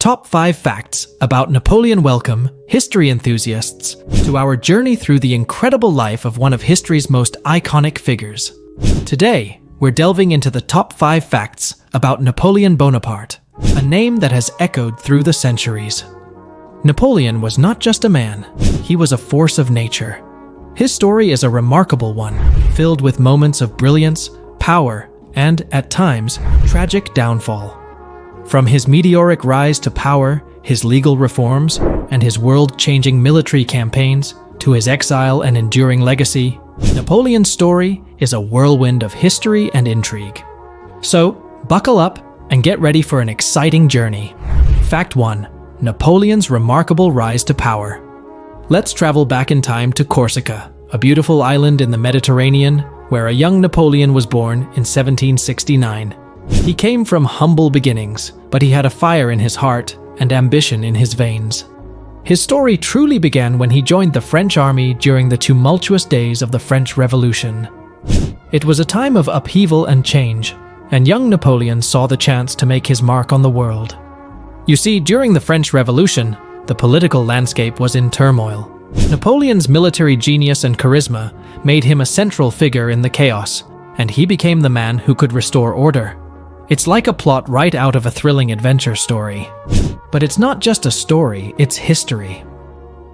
Top 5 facts about Napoleon. Welcome, history enthusiasts, to our journey through the incredible life of one of history's most iconic figures. Today, we're delving into the top 5 facts about Napoleon Bonaparte, a name that has echoed through the centuries. Napoleon was not just a man, he was a force of nature. His story is a remarkable one, filled with moments of brilliance, power, and, at times, tragic downfall. From his meteoric rise to power, his legal reforms, and his world-changing military campaigns, to his exile and enduring legacy, Napoleon's story is a whirlwind of history and intrigue. So, buckle up and get ready for an exciting journey. Fact 1. Napoleon's remarkable rise to power. Let's travel back in time to Corsica, a beautiful island in the Mediterranean where a young Napoleon was born in 1769. He came from humble beginnings, but he had a fire in his heart and ambition in his veins. His story truly began when he joined the French army during the tumultuous days of the French Revolution. It was a time of upheaval and change, and young Napoleon saw the chance to make his mark on the world. You see, during the French Revolution, the political landscape was in turmoil. Napoleon's military genius and charisma made him a central figure in the chaos, and he became the man who could restore order. It's like a plot right out of a thrilling adventure story. But it's not just a story, it's history.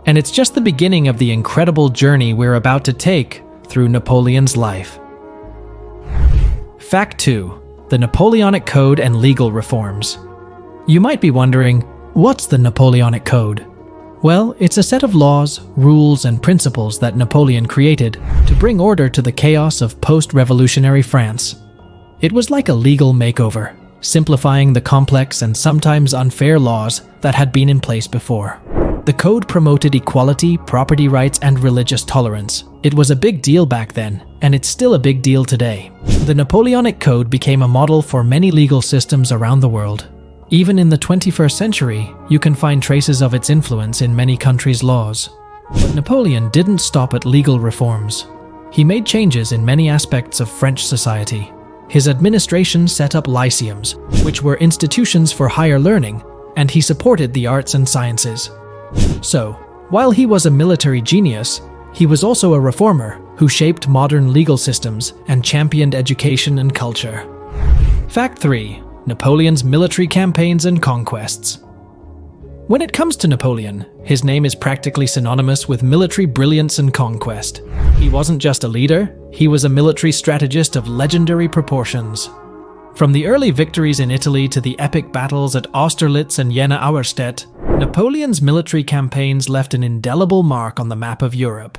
And it's just the beginning of the incredible journey we're about to take through Napoleon's life. Fact 2. The Napoleonic Code and Legal Reforms. You might be wondering, what's the Napoleonic Code? Well, it's a set of laws, rules, and principles that Napoleon created to bring order to the chaos of post-revolutionary France. It was like a legal makeover, simplifying the complex and sometimes unfair laws that had been in place before. The code promoted equality, property rights, and religious tolerance. It was a big deal back then, and it's still a big deal today. The Napoleonic Code became a model for many legal systems around the world. Even in the 21st century, you can find traces of its influence in many countries' laws. But Napoleon didn't stop at legal reforms. He made changes in many aspects of French society. His administration set up lyceums, which were institutions for higher learning, and he supported the arts and sciences. So, while he was a military genius, he was also a reformer who shaped modern legal systems and championed education and culture. Fact 3. Napoleon's military campaigns and conquests. When it comes to Napoleon, his name is practically synonymous with military brilliance and conquest. He wasn't just a leader, he was a military strategist of legendary proportions. From the early victories in Italy to the epic battles at Austerlitz and Jena Auerstedt, Napoleon's military campaigns left an indelible mark on the map of Europe.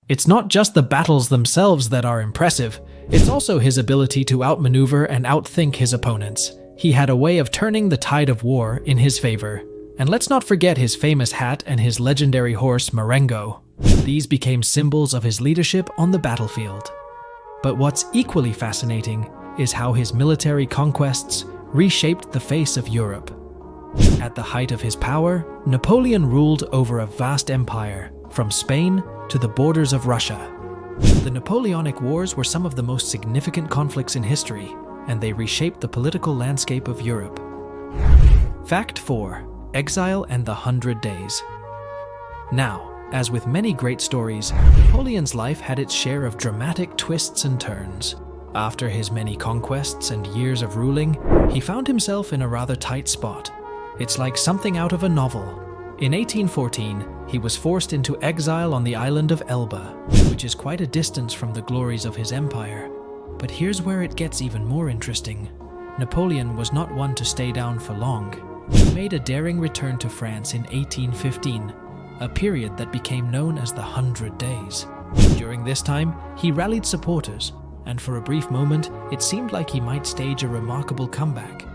It's not just the battles themselves that are impressive, it's also his ability to outmaneuver and outthink his opponents. He had a way of turning the tide of war in his favor. And let's not forget his famous hat and his legendary horse Marengo. These became symbols of his leadership on the battlefield. But what's equally fascinating is how his military conquests reshaped the face of Europe. At the height of his power, Napoleon ruled over a vast empire, from Spain to the borders of Russia. The Napoleonic Wars were some of the most significant conflicts in history, and they reshaped the political landscape of Europe. Fact 4. Exile and the 100 Days. Now, as with many great stories, Napoleon's life had its share of dramatic twists and turns. After his many conquests and years of ruling, he found himself in a rather tight spot. It's like something out of a novel. In 1814, he was forced into exile on the island of Elba, which is quite a distance from the glories of his empire. But here's where it gets even more interesting. Napoleon was not one to stay down for long. He made a daring return to France in 1815, a period that became known as the 100 Days. During this time, he rallied supporters, and for a brief moment, it seemed like he might stage a remarkable comeback.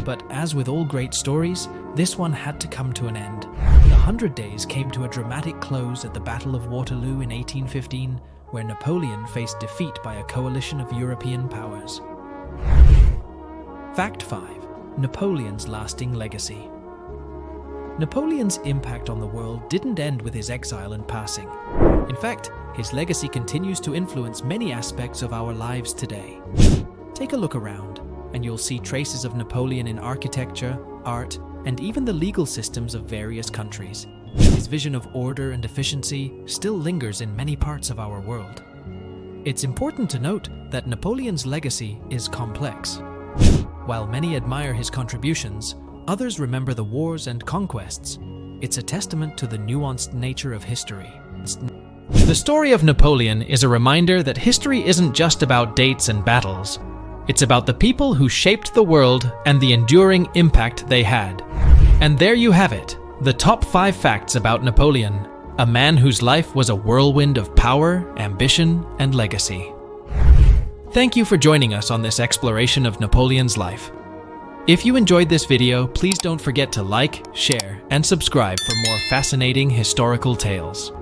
But as with all great stories, this one had to come to an end. The 100 Days came to a dramatic close at the Battle of Waterloo in 1815, where Napoleon faced defeat by a coalition of European powers. Fact 5. Napoleon's lasting legacy. Napoleon's impact on the world didn't end with his exile and passing. In fact, his legacy continues to influence many aspects of our lives today. Take a look around, and you'll see traces of Napoleon in architecture, art, and even the legal systems of various countries. His vision of order and efficiency still lingers in many parts of our world. It's important to note that Napoleon's legacy is complex. While many admire his contributions, others remember the wars and conquests. It's a testament to the nuanced nature of history. The story of Napoleon is a reminder that history isn't just about dates and battles. It's about the people who shaped the world and the enduring impact they had. And there you have it, the top 5 facts about Napoleon, a man whose life was a whirlwind of power, ambition, and legacy. Thank you for joining us on this exploration of Napoleon's life. If you enjoyed this video, please don't forget to like, share, and subscribe for more fascinating historical tales.